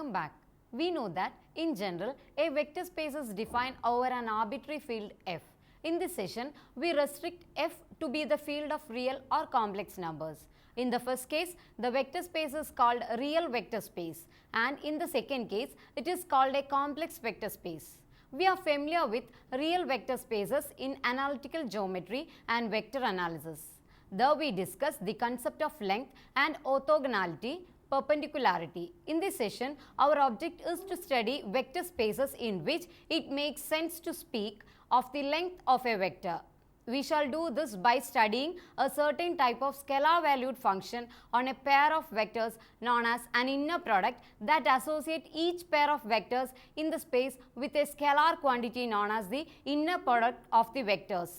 Welcome back. We know that in general a vector space is defined over an arbitrary field F. In this session we restrict F to be the field of real or complex numbers. In the first case the vector space is called a real vector space, and in the second case it is called a complex vector space. We are familiar with real vector spaces in analytical geometry and vector analysis. There we discuss the concept of length and orthogonality, perpendicularity. In this session, our object is to study vector spaces in which it makes sense to speak of the length of a vector. We shall do this by studying a certain type of scalar valued function on a pair of vectors known as an inner product that associate each pair of vectors in the space with a scalar quantity known as the inner product of the vectors.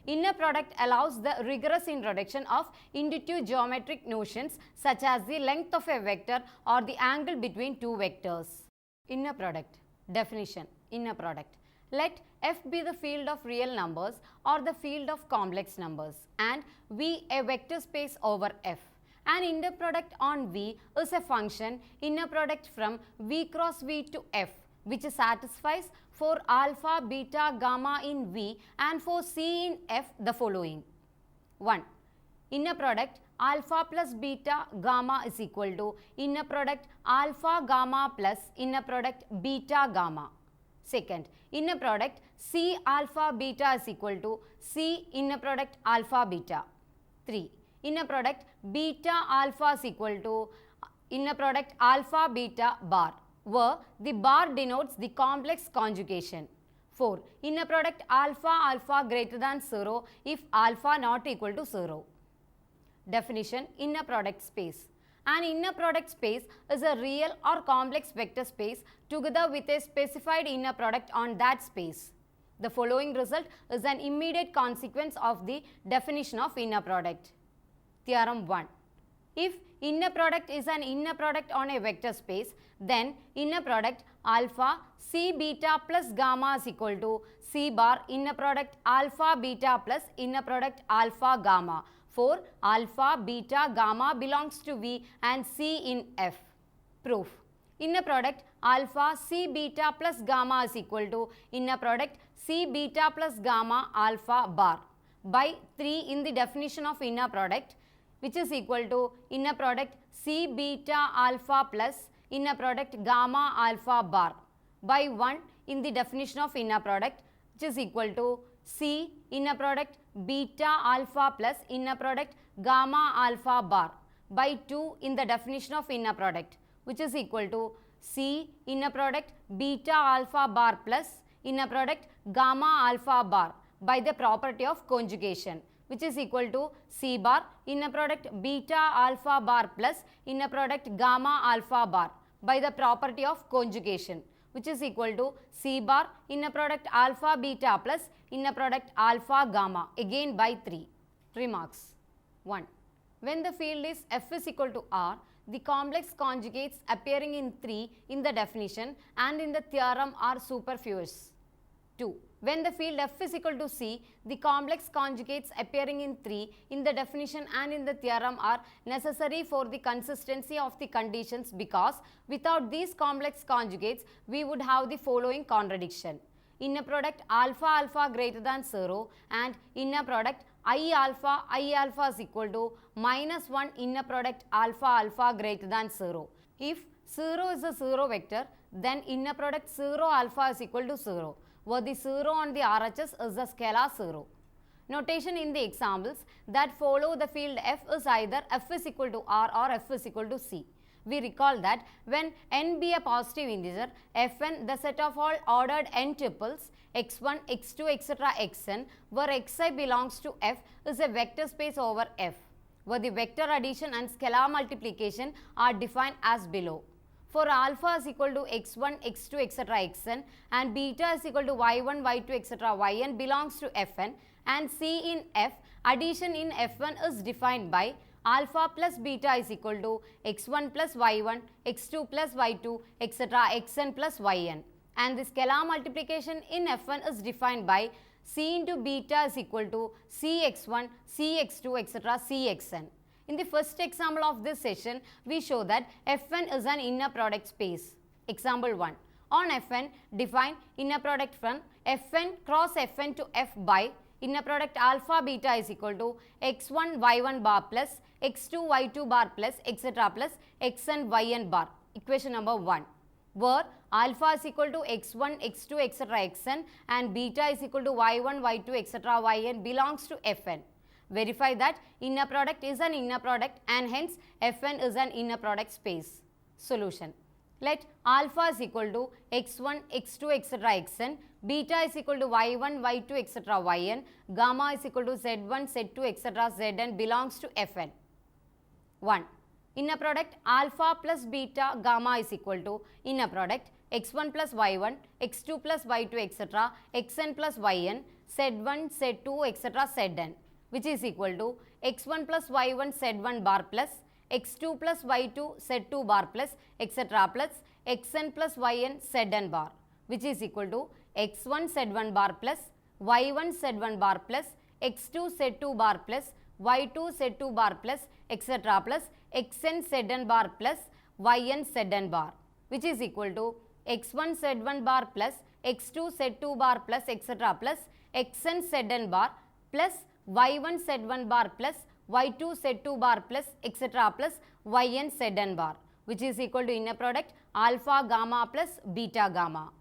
Inner product allows the rigorous introduction of intuitive geometric notions such as the length of a vector or the angle between two vectors. Inner product. Definition. Inner product. Let F be the field of real numbers or the field of complex numbers and V a vector space over F. An inner product on V is a function inner product from V cross V to F, which satisfies for alpha, beta, gamma in V and for C in F the following. 1. Inner product alpha plus beta gamma is equal to inner product alpha gamma plus inner product beta gamma. Second, inner product C alpha beta is equal to C inner product alpha beta. 3. Inner product beta alpha is equal to inner product alpha beta bar, where the bar denotes the complex conjugation. 4. Inner product alpha alpha greater than 0 if alpha not equal to 0. Definition. Inner product space. An inner product space is a real or complex vector space together with a specified inner product on that space. The following result is an immediate consequence of the definition of inner product. Theorem 1. If inner product is an inner product on a vector space, then inner product alpha C beta plus gamma is equal to C bar inner product alpha beta plus inner product alpha gamma, for alpha, beta, gamma belongs to V and C in F. Proof. Inner product alpha C beta plus gamma is equal to inner product C beta plus gamma alpha bar by 3 in the definition of inner product, which is equal to inner product C beta alpha plus inner product gamma alpha bar by 1 in the definition of inner product, which is equal to C inner product beta alpha plus inner product gamma alpha bar by 2 in the definition of inner product, which is equal to C inner product beta alpha bar plus inner product gamma alpha bar by the property of conjugation, which is equal to C bar inner product beta alpha bar plus inner product gamma alpha bar by the property of conjugation, which is equal to C bar inner product alpha beta plus inner product alpha gamma, again by 3. Remarks. 1. When the field is F is equal to R, the complex conjugates appearing in 3 in the definition and in the theorem are superfluous. 2. When the field F is equal to C, the complex conjugates appearing in 3 in the definition and in the theorem are necessary for the consistency of the conditions, because without these complex conjugates we would have the following contradiction. Inner product alpha alpha greater than 0 and inner product I alpha is equal to minus 1 inner product alpha alpha greater than 0. If 0 is a 0 vector, then inner product 0 alpha is equal to 0, where the 0 on the RHS is the scalar 0. Notation in the examples that follow the field F is either F is equal to R or F is equal to C. We recall that when n be a positive integer, Fn the set of all ordered n tuples x1, x2, etc. xn, where xi belongs to F, is a vector space over F, where the vector addition and scalar multiplication are defined as below. For alpha is equal to x1, x2, etc. xn and beta is equal to y1, y2, etc. yn belongs to Fn, and C in F, addition in F1 is defined by alpha plus beta is equal to x1 plus y1, x2 plus y2, etc. xn plus yn, and the scalar multiplication in F1 is defined by C into beta is equal to Cx1, Cx2, etc. Cxn. In the first example of this session, we show that Fn is an inner product space. Example 1. On Fn, define inner product from Fn cross Fn to F by inner product alpha beta is equal to x1 y1 bar plus x2 y2 bar plus etc. plus xn yn bar. Equation number 1. Where alpha is equal to x1, x2, etc. xn and beta is equal to y1, y2, etc. yn belongs to Fn. Verify that inner product is an inner product and hence Fn is an inner product space. Solution. Let alpha is equal to x1, x2, etc. xn, beta is equal to y1, y2, etc. yn, gamma is equal to z1, z2, etc. zn belongs to Fn. 1. Inner product alpha plus beta gamma is equal to inner product x1 plus y1, x2 plus y2, etc. xn plus yn, z1, z2, etc. zn, which is equal to x1 plus y1 z1 bar plus x2 plus y2 z2 bar plus etc. plus xn plus yn zn bar, which is equal to x1 z1 bar plus y1 z1 bar plus x2 z2 bar plus y2 z2 bar plus etc. plus xn zn bar plus yn zn bar, which is equal to x1 z1 bar plus x2 z2 bar plus etc. plus xn zn bar plus y1 z1 bar plus y2 z2 bar plus etc. plus yn zn bar, which is equal to inner product alpha gamma plus beta gamma.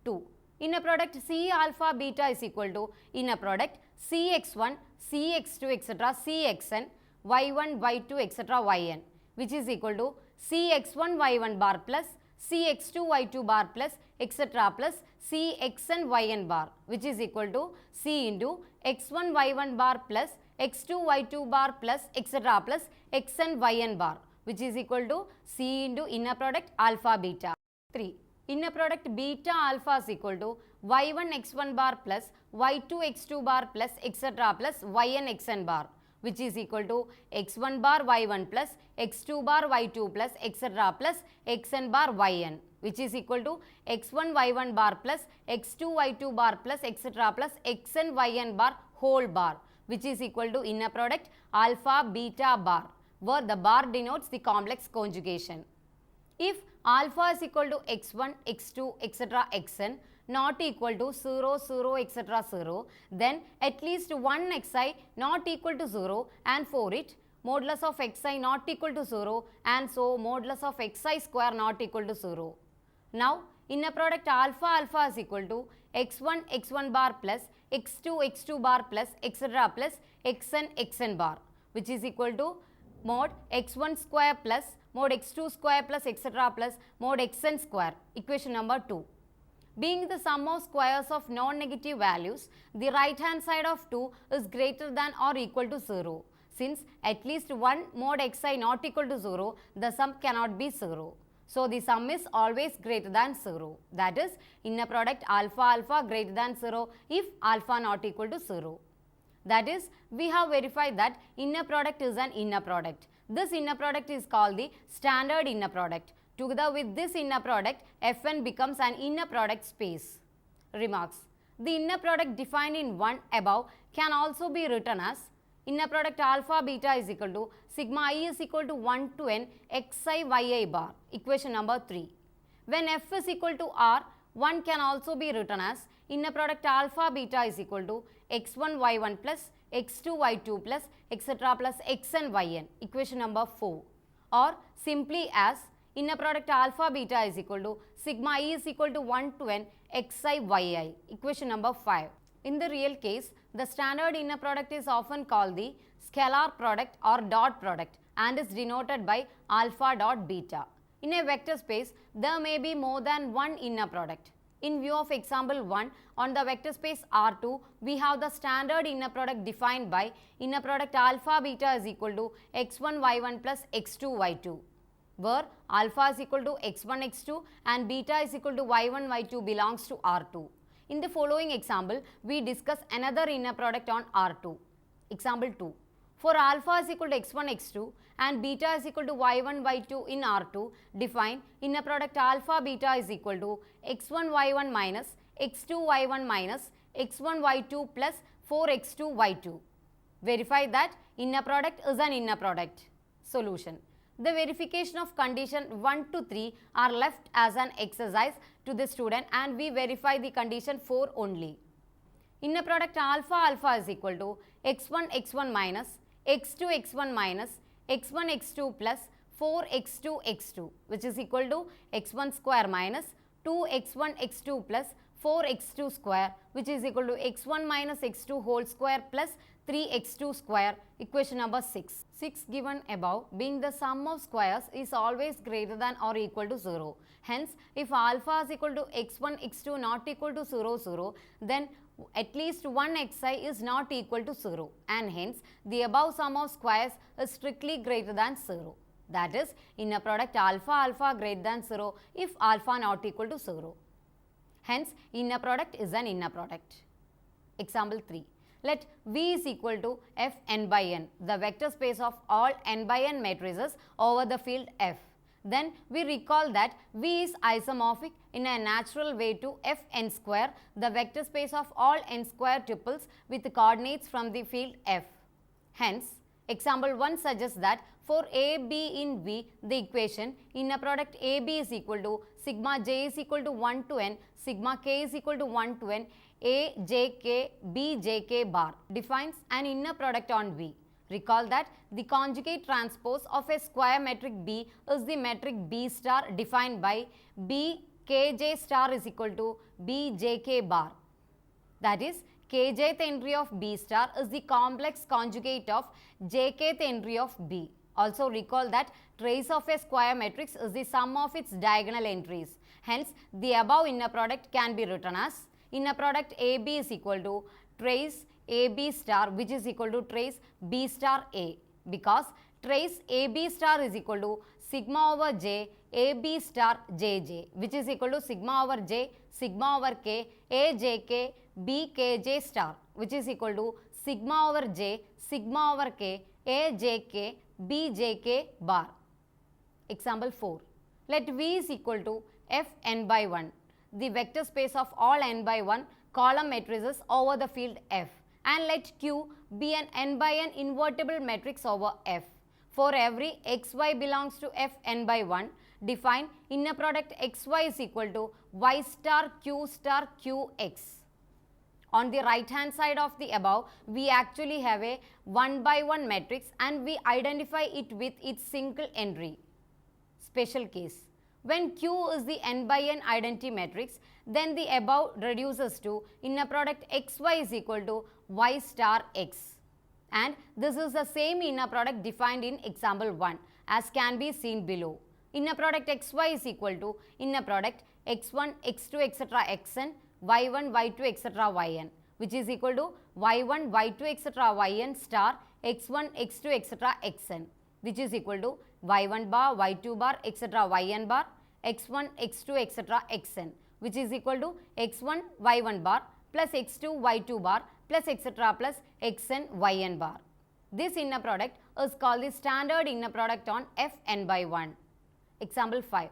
2. Inner product C alpha beta is equal to inner product Cx1, Cx2, etc. Cxn, y1, y2, etc. yn, which is equal to Cx1 y1 bar plus Cx2 y2 bar plus etc. plus Cxn yn bar, which is equal to C into x1 y1 bar plus x2 y2 bar plus etc. plus xn yn bar, which is equal to C into inner product alpha beta. 3. Inner product beta alpha is equal to y1 x1 bar plus y2 x2 bar plus etc. plus yn xn bar, which is equal to x1 bar y1 plus x2 bar y2 plus etc. plus xn bar yn, which is equal to x1 y1 bar plus x2 y2 bar plus etc. plus xn yn bar whole bar, which is equal to inner product alpha beta bar, where the bar denotes the complex conjugation. If alpha is equal to x1, x2, etc. xn not equal to 0, 0, etc. 0, then at least one xi not equal to 0, and for it modulus of xi not equal to 0, and so modulus of xi square not equal to 0. Now inner product alpha alpha is equal to x1 x1 bar plus x2 x2 bar plus etc. plus xn xn bar, which is equal to mod x1 square plus mod x2 square plus etc. plus mod xn square. Equation number 2. Being the sum of squares of non-negative values, the right hand side of 2 is greater than or equal to 0. Since at least one mod xi not equal to 0, the sum cannot be 0. So the sum is always greater than 0. That is inner product alpha alpha greater than 0 if alpha not equal to 0. That is, we have verified that inner product is an inner product. This inner product is called the standard inner product. Together with this inner product, Fn becomes an inner product space. Remarks. The inner product defined in 1 above can also be written as inner product alpha beta is equal to sigma I is equal to 1 to n xi yi bar. Equation number 3. When F is equal to R, 1 can also be written as inner product alpha beta is equal to x1 y1 plus x2 y2 plus etc. plus xn yn. Equation number 4. Or simply as inner product alpha beta is equal to sigma I is equal to 1 to n xi yi. Equation number 5. In the real case, the standard inner product is often called the scalar product or dot product and is denoted by alpha dot beta. In a vector space, there may be more than one inner product. In view of example 1, on the vector space R2, we have the standard inner product defined by inner product alpha beta is equal to x1 y1 plus x2 y2, where alpha is equal to x1 x2 and beta is equal to y1 y2 belongs to R2. In the following example, we discuss another inner product on R2. Example 2. For alpha is equal to x1 x2 and beta is equal to y1 y2 in R2, define inner product alpha beta is equal to x1 y1 minus x2 y1 minus x1 y2 plus 4x2 y2. Verify that inner product is an inner product. Solution. The verification of condition 1 to 3 are left as an exercise to the student and we verify the condition 4 only. Inner product alpha alpha is equal to x1 x1 minus x2 x1 minus x1 x2 plus 4x2 x2 which is equal to x1 square minus 2x1 x2 plus 4x2 square which is equal to x1 minus x2 whole square plus 3x2 square, equation number 6. 6 given above being the sum of squares is always greater than or equal to 0. Hence, if alpha is equal to x1 x2 not equal to 0 0 then at least one xi is not equal to 0 and hence the above sum of squares is strictly greater than 0. That is inner product alpha alpha greater than 0 if alpha not equal to 0. Hence, inner product is an inner product. Example 3. Let V is equal to f n by n, the vector space of all n by n matrices over the field F. Then we recall that V is isomorphic in a natural way to f n square, the vector space of all n square tuples with coordinates from the field F. Hence, example 1 suggests that for AB in V, the equation inner product AB is equal to sigma j is equal to 1 to n, sigma k is equal to 1 to n, A j k B j k bar defines an inner product on V. Recall that the conjugate transpose of a square metric B is the metric B star defined by B k j star is equal to B j k bar. That is, kjth entry of B star is the complex conjugate of jkth entry of B. Also recall that trace of a square matrix is the sum of its diagonal entries. Hence, the above inner product can be written as inner product AB is equal to trace AB star which is equal to trace B star A, because trace AB star is equal to sigma over j AB star JJ which is equal to sigma over j sigma over k A j k B k j star which is equal to sigma over j sigma over k A j k B j k bar. Example 4. Let V is equal to f n by 1, the vector space of all n by 1 column matrices over the field F, and let Q be an n by n invertible matrix over F. For every xy belongs to f n by 1, define inner product xy is equal to y star qx. On the right hand side of the above, we actually have a 1 by 1 matrix and we identify it with its single entry. Special case. When Q is the n by n identity matrix, then the above reduces to inner product xy is equal to y star x. And this is the same inner product defined in example 1 as can be seen below. Inner product xy is equal to inner product x1, x2, etc. xn, y1, y2, etc. yn, which is equal to y1, y2, etc. yn star x1, x2, etc. xn, which is equal to y1 bar, y2 bar, etc. yn bar, x1, x2, etc. xn, which is equal to x1, y1 bar plus x2, y2 bar plus etc. plus xn, yn bar. This inner product is called the standard inner product on f n by 1. Example 5.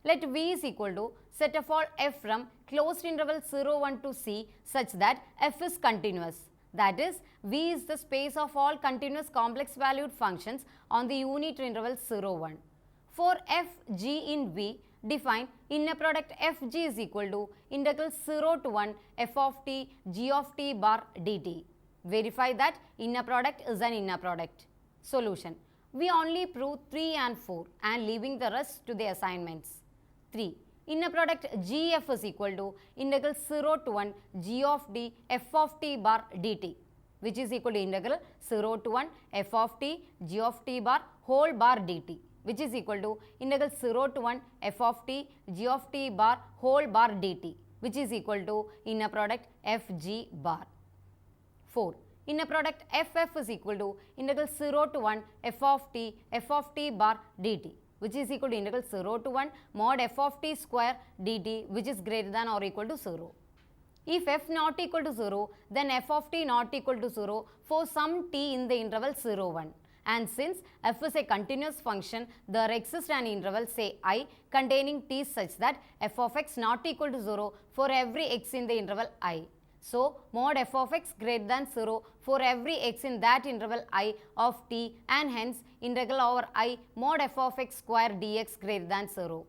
Let V is equal to set of all f from closed interval 0, 1 to C such that f is continuous. That is, V is the space of all continuous complex valued functions on the unit interval 0, 1. For f g in V, define inner product fg is equal to integral 0 to 1 f of t g of t bar dt. Verify that inner product is an inner product. Solution. We only prove 3 and 4 and leaving the rest to the assignments. 3. Inner product gf is equal to integral 0 to 1 g of t f of t bar dt, which is equal to integral 0 to 1 f of t g of t bar whole bar dt, which is equal to integral 0 to 1 f of t g of t bar whole bar dt, which is equal to inner product fg bar. 4. Inner product ff is equal to integral 0 to 1 f of t bar dt, which is equal to integral 0 to 1 mod f of t square dt, which is greater than or equal to 0. If f not equal to 0, then f of t not equal to 0 for some t in the interval 0, 1. And since f is a continuous function, there exists an interval say I containing t such that f of x not equal to 0 for every x in the interval I. So, mod f of x greater than 0 for every x in that interval I of t, and hence integral over I mod f of x square dx greater than 0.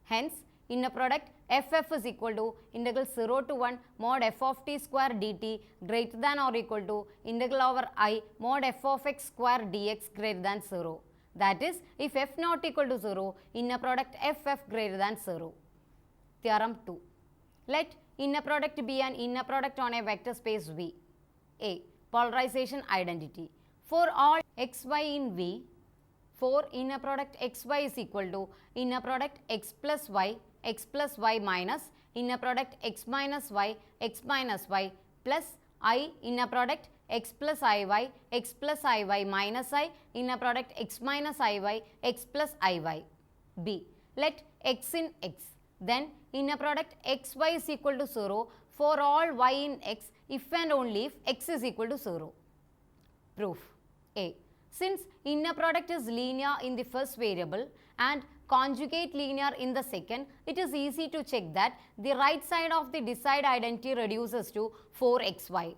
Hence, inner product ff is equal to integral 0 to 1 mod f of t square dt greater than or equal to integral over I mod f of x square dx greater than 0. That is, if f not equal to 0, inner product ff greater than 0. Theorem 2. Let inner product be an inner product on a vector space V. A. Polarization identity. For all xy in V, for inner product xy is equal to inner product x plus y minus inner product x minus y plus I inner product x plus iy minus I inner product x minus iy x plus iy. B. Let x in x. Then inner product xy is equal to 0 for all y in x if and only if x is equal to 0. Proof. A. Since inner product is linear in the first variable and conjugate linear in the second, it is easy to check that the right side of the desired identity reduces to 4xy.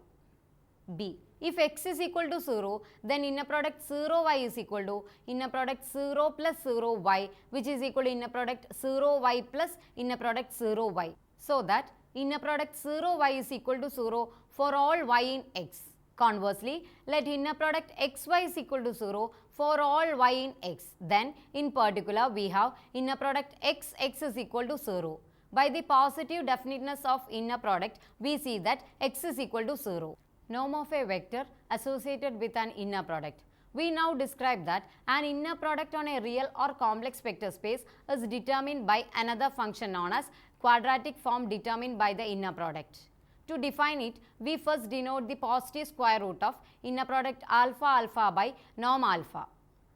B. If x is equal to 0, then inner product 0y is equal to inner product 0 plus 0y, which is equal to inner product 0y plus inner product 0y. So that inner product 0y is equal to 0 for all y in x. Conversely, let inner product xy is equal to 0 for all y in x. Then, in particular, we have inner product x is equal to 0. By the positive definiteness of inner product, we see that x is equal to 0. Norm of a vector associated with an inner product. We now describe that an inner product on a real or complex vector space is determined by another function known as quadratic form determined by the inner product. To define it, we first denote the positive square root of inner product alpha alpha by norm alpha.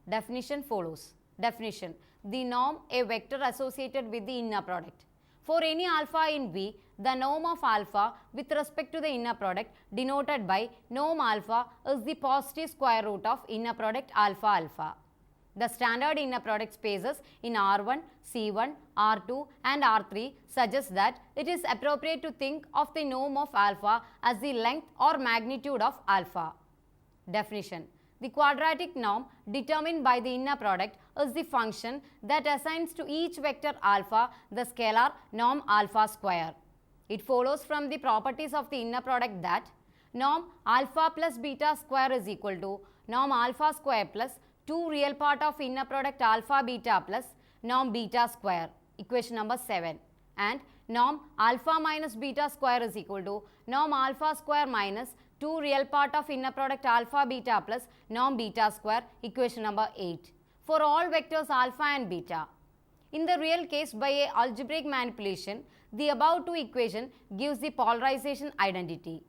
Definition follows. Definition: the norm a vector associated with the inner product. For any alpha in V, the norm of alpha with respect to the inner product denoted by norm alpha is the positive square root of inner product alpha alpha. The standard inner product spaces in R1, C1, R2 and R3 suggest that it is appropriate to think of the norm of alpha as the length or magnitude of alpha. Definition: the quadratic norm determined by the inner product is the function that assigns to each vector alpha the scalar norm alpha square. It follows from the properties of the inner product that norm alpha plus beta square is equal to norm alpha square plus 2 real part of inner product alpha beta plus norm beta square, equation number 7, and norm alpha minus beta square is equal to norm alpha square minus 2 real part of inner product alpha beta plus norm beta square, equation number 8, for all vectors alpha and beta. In the real case, by a algebraic manipulation, the above two equation gives the polarization identity.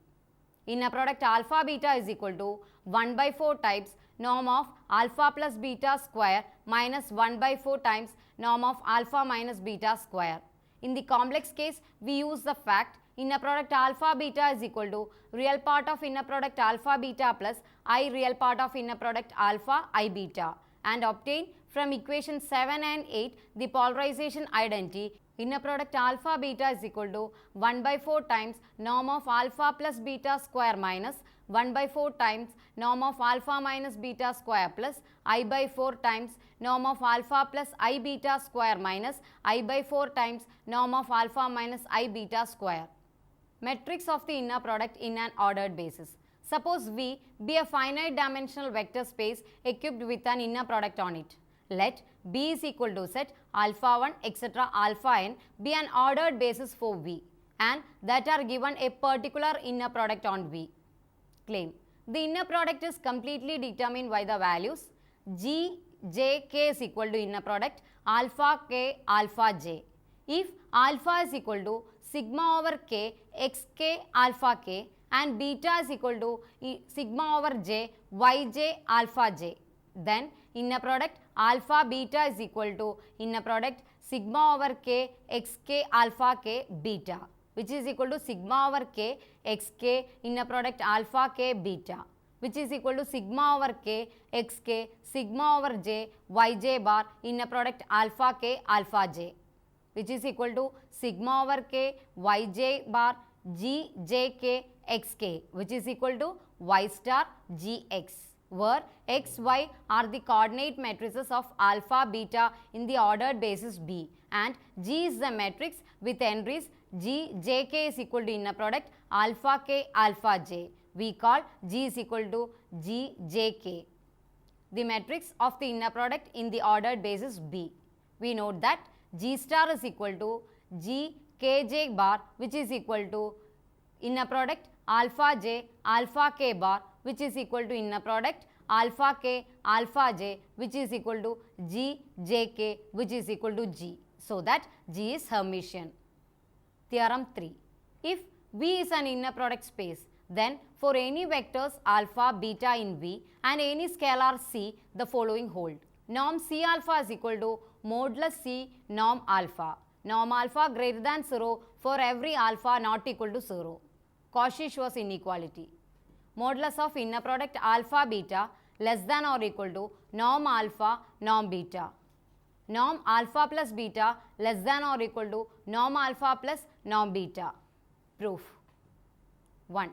Inner product alpha beta is equal to 1 by 4 times norm of alpha plus beta square minus 1 by 4 times norm of alpha minus beta square. In the complex case, we use the fact inner product alpha beta is equal to real part of inner product alpha beta plus I real part of inner product alpha I beta, and obtain from equation 7 and 8 the polarization identity inner product alpha beta is equal to 1 by 4 times norm of alpha plus beta square minus 1 by 4 times norm of alpha minus beta square plus I by 4 times norm of alpha plus I beta square minus I by 4 times norm of alpha minus I beta square. Matrix of the inner product in an ordered basis. Suppose V be a finite dimensional vector space equipped with an inner product on it. Let B is equal to set alpha 1 etc. alpha n be an ordered basis for V, and that are given a particular inner product on V. Claim: the inner product is completely determined by the values G, J, K is equal to inner product alpha K, alpha J. If alpha is equal to sigma over K, xk, alpha K, and beta is equal to sigma over J, yj, alpha J, then inner product alpha beta is equal to inner product sigma over K, xk, alpha K, beta, which is equal to sigma over K, xk, inner product alpha K, beta, which is equal to sigma over K, xk, sigma over J, yj bar, inner product alpha K, alpha J, which is equal to sigma over K, yj bar, G, J, K, X, K, which is equal to Y star G, X, where X, Y are the coordinate matrices of alpha, beta in the ordered basis B, and G is the matrix with entries G, J, K is equal to inner product alpha K, alpha J. We call G is equal to G, J, K, the matrix of the inner product in the ordered basis B. We note that G star is equal to G, K, J bar, which is equal to inner product alpha J, alpha K bar, which is equal to inner product alpha K, alpha J, which is equal to G, J, K, which is equal to G. So that G is Hermitian. Theorem 3. If V is an inner product space, then for any vectors alpha, beta in V and any scalar C, the following hold. Norm C alpha is equal to modulus C norm alpha. Norm alpha greater than 0 for every alpha not equal to 0. Cauchy-Schwarz inequality. Modulus of inner product alpha beta less than or equal to norm alpha norm beta. Norm alpha plus beta less than or equal to norm alpha plus norm beta. Proof. 1.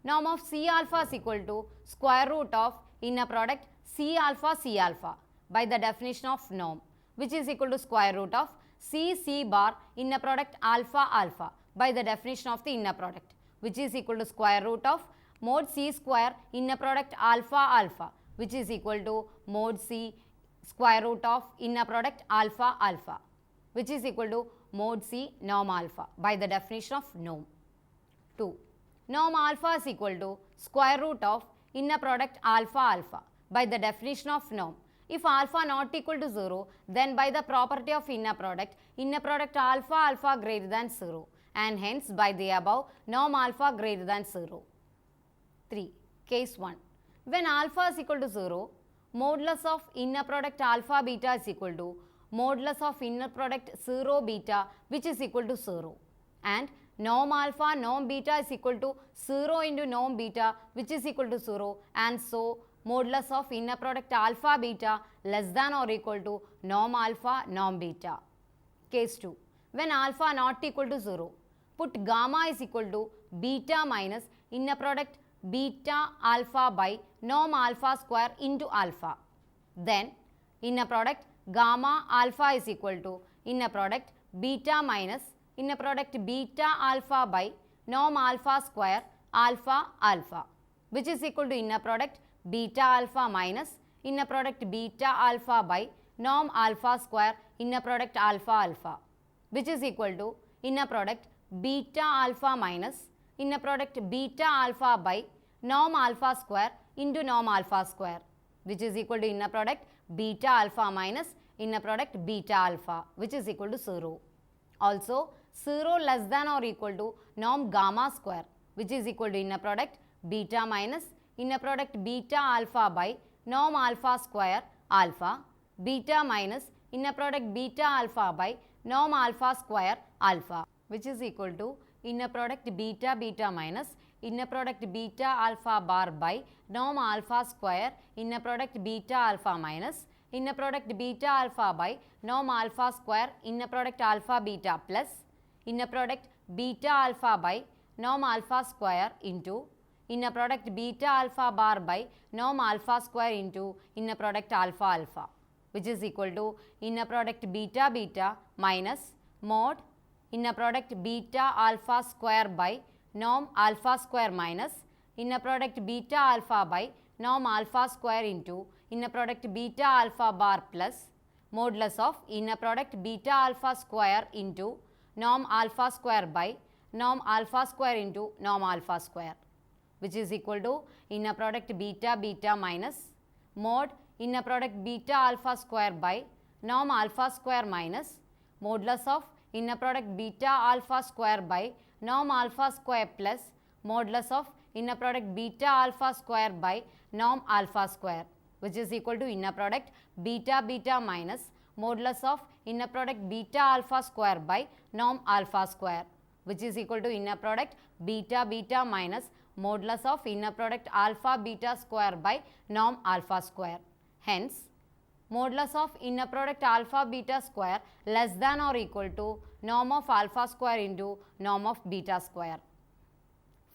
Norm of C alpha is equal to square root of inner product C alpha by the definition of norm, which is equal to square root of C bar inner product alpha by the definition of the inner product, which is equal to square root of mod C square inner product alpha, which is equal to mod C square root of inner product alpha, which is equal to mod C norm alpha by the definition of norm. 2. Norm alpha is equal to square root of inner product alpha by the definition of norm. If alpha not equal to 0, then by the property of inner product alpha greater than 0, and hence by the above norm alpha greater than 0. 3. Case 1. When alpha is equal to 0, modulus of inner product alpha beta is equal to modulus of inner product 0 beta, which is equal to 0, and norm alpha norm beta is equal to 0 into norm beta, which is equal to 0, and so modulus of inner product alpha beta less than or equal to norm alpha norm beta. Case 2. When alpha not equal to 0, put gamma is equal to beta minus inner product beta alpha by norm alpha square into alpha. Then inner product gamma alpha is equal to inner product beta minus inner product beta alpha by norm alpha square alpha, which is equal to inner product beta alpha minus inner product beta alpha by norm alpha square inner product alpha, which is equal to inner product beta alpha minus inner product beta alpha by norm alpha square into norm alpha square, which is equal to inner product beta alpha minus inner product beta alpha, which is equal to 0. Also 0 less than or equal to norm gamma square, which is equal to inner product beta minus inner product beta alpha by norm alpha square alpha, beta minus inner product beta alpha by norm alpha square alpha, which is equal to inner product beta minus inner product beta alpha bar by norm alpha square inner product beta alpha minus inner product beta alpha by norm alpha square inner product alpha beta plus inner product beta alpha by norm alpha square into inner product beta alpha bar by norm alpha square into inner product alpha, which is equal to inner product beta minus mod inner product beta alpha square by norm alpha square minus inner product beta alpha by norm alpha square into inner product beta alpha bar plus modulus of inner product beta alpha square into norm alpha square by norm alpha square into norm alpha square, which is equal to inner product beta minus mod inner product beta alpha square by norm alpha square minus modulus of inner product beta alpha square by norm alpha square plus modulus of inner product beta alpha square by norm alpha square, which is equal to inner product beta minus modulus of inner product beta alpha square by norm alpha square, which is equal to inner product beta minus modulus of inner product alpha beta square by norm alpha square. Hence, modulus of inner product alpha beta square less than or equal to norm of alpha square into norm of beta square.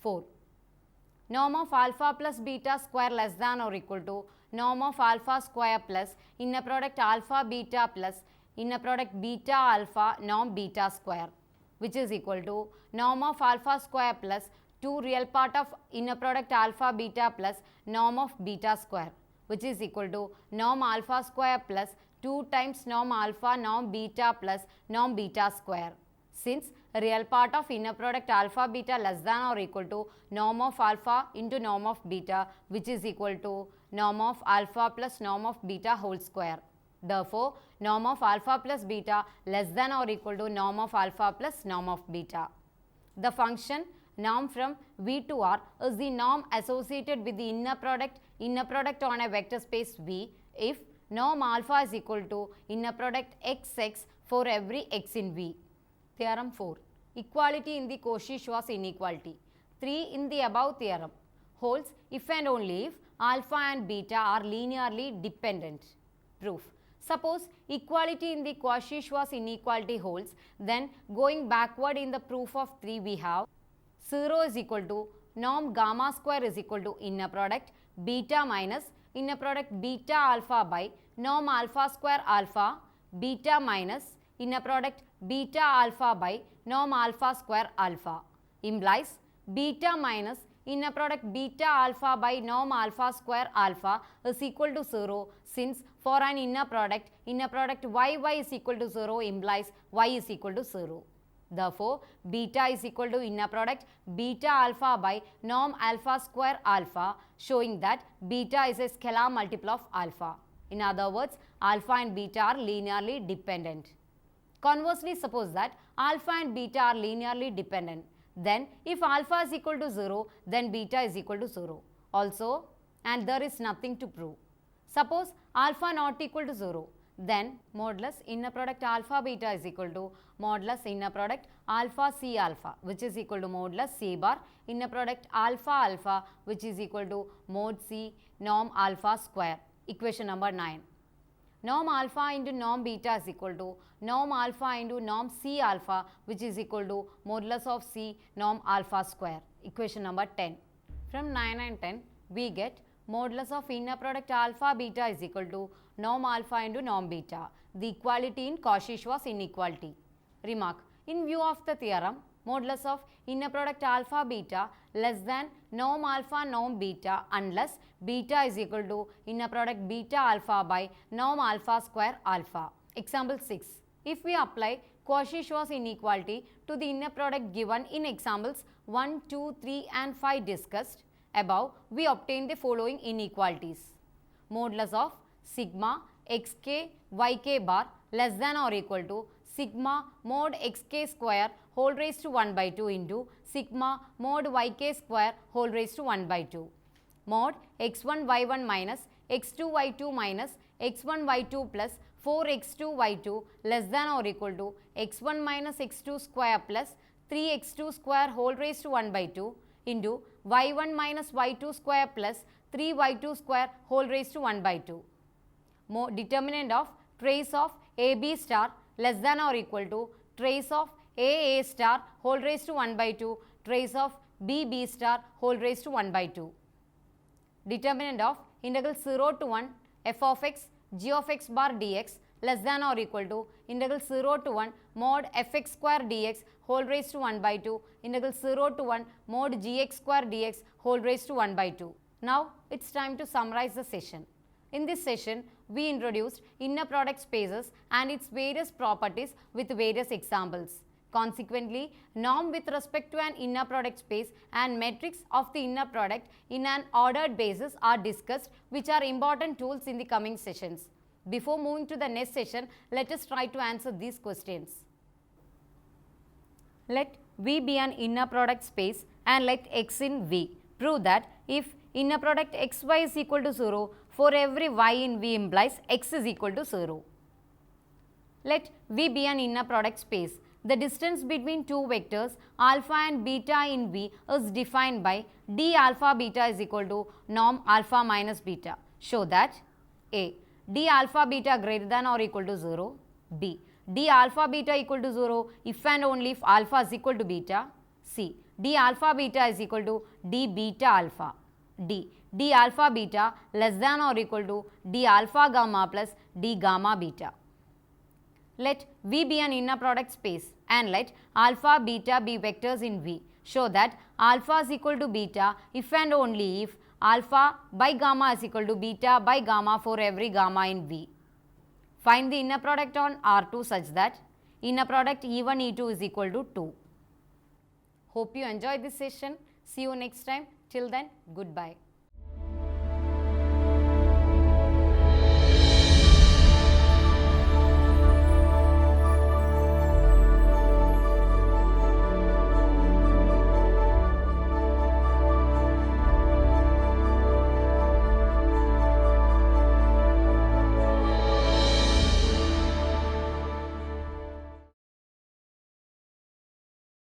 4. Norm of alpha plus beta square less than or equal to norm of alpha square plus inner product alpha beta plus inner product beta alpha norm beta square, which is equal to norm of alpha square plus 2 real part of inner product alpha beta plus norm of beta square, which is equal to norm alpha square plus 2 times norm alpha norm beta plus norm beta square. Since real part of inner product alpha beta less than or equal to norm of alpha into norm of beta, which is equal to norm of alpha plus norm of beta whole square. Therefore, norm of alpha plus beta less than or equal to norm of alpha plus norm of beta. The function norm from V to R is the norm associated with the inner product on a vector space V if norm alpha is equal to inner product XX for every x in V. Theorem 4. Equality in the Cauchy-Schwarz inequality. 3 in the above theorem holds if and only if alpha and beta are linearly dependent. Proof. Suppose equality in the Cauchy-Schwarz inequality holds, then going backward in the proof of 3 we have 0 is equal to norm gamma square is equal to inner product beta minus inner product beta alpha by norm alpha square alpha beta minus inner product beta alpha by norm alpha square alpha implies beta minus inner product beta alpha by norm alpha square alpha is equal to 0, since for an inner product y is equal to 0 implies y is equal to 0. Therefore, beta is equal to inner product beta alpha by norm alpha square alpha, showing that beta is a scalar multiple of alpha. In other words, alpha and beta are linearly dependent. Conversely, suppose that alpha and beta are linearly dependent. Then, if alpha is equal to 0, then beta is equal to 0. Also, and there is nothing to prove. Suppose alpha not equal to 0, then modulus inner product alpha beta is equal to modulus inner product alpha C alpha, which is equal to modulus C bar inner product alpha alpha, which is equal to mod C norm alpha square. Equation number 9. Norm alpha into norm beta is equal to norm alpha into norm C alpha, which is equal to modulus of C norm alpha square. Equation number 10. From 9 and 10, we get modulus of inner product alpha beta is equal to norm alpha into norm beta, the equality in Cauchy-Schwarz inequality. Remark, in view of the theorem, modulus of inner product alpha beta less than norm alpha norm beta unless beta is equal to inner product beta alpha by norm alpha square alpha. Example 6. If we apply Cauchy-Schwarz inequality to the inner product given in examples 1, 2, 3 and 5 discussed above, we obtain the following inequalities. Modulus of sigma xk yk bar less than or equal to sigma mod xk square whole raised to 1 by 2 into sigma mod yk square whole raised to 1 by 2. Mod x1 y1 minus x2 y2 minus x1 y2 plus 4x2 y2 less than or equal to x1 minus x2 square plus 3x2 square whole raised to 1 by 2 into y1 minus y2 square plus 3y2 square whole raised to 1 by 2. Determinant of trace of AB star less than or equal to trace of AA star whole raised to 1 by 2 trace of BB star whole raised to 1 by 2. Determinant of integral 0 to 1 f of x g of x bar dx less than or equal to integral 0 to 1 mod fx square dx whole raised to 1 by 2 integral 0 to 1 mod gx square dx whole raised to 1 by 2. Now, it's time to summarize the session. In this session, we introduced inner product spaces and its various properties with various examples. Consequently, norm with respect to an inner product space and metrics of the inner product in an ordered basis are discussed, which are important tools in the coming sessions. Before moving to the next session, let us try to answer these questions. Let V be an inner product space and let X in V. Prove that if inner product xy is equal to 0, for every y in V implies x is equal to 0. Let V be an inner product space. The distance between two vectors alpha and beta in V is defined by d alpha beta is equal to norm alpha minus beta. Show that A. d alpha beta greater than or equal to 0. B. d alpha beta equal to 0 if and only if alpha is equal to beta. C. d alpha beta is equal to d beta alpha. D alpha beta less than or equal to d alpha gamma plus d gamma beta. Let V be an inner product space and let alpha beta be vectors in V. Show that alpha is equal to beta if and only if alpha by gamma is equal to beta by gamma for every gamma in V. Find the inner product on R2 such that inner product E1 E2 is equal to 2. Hope you enjoyed this session. See you next time. Till then, goodbye.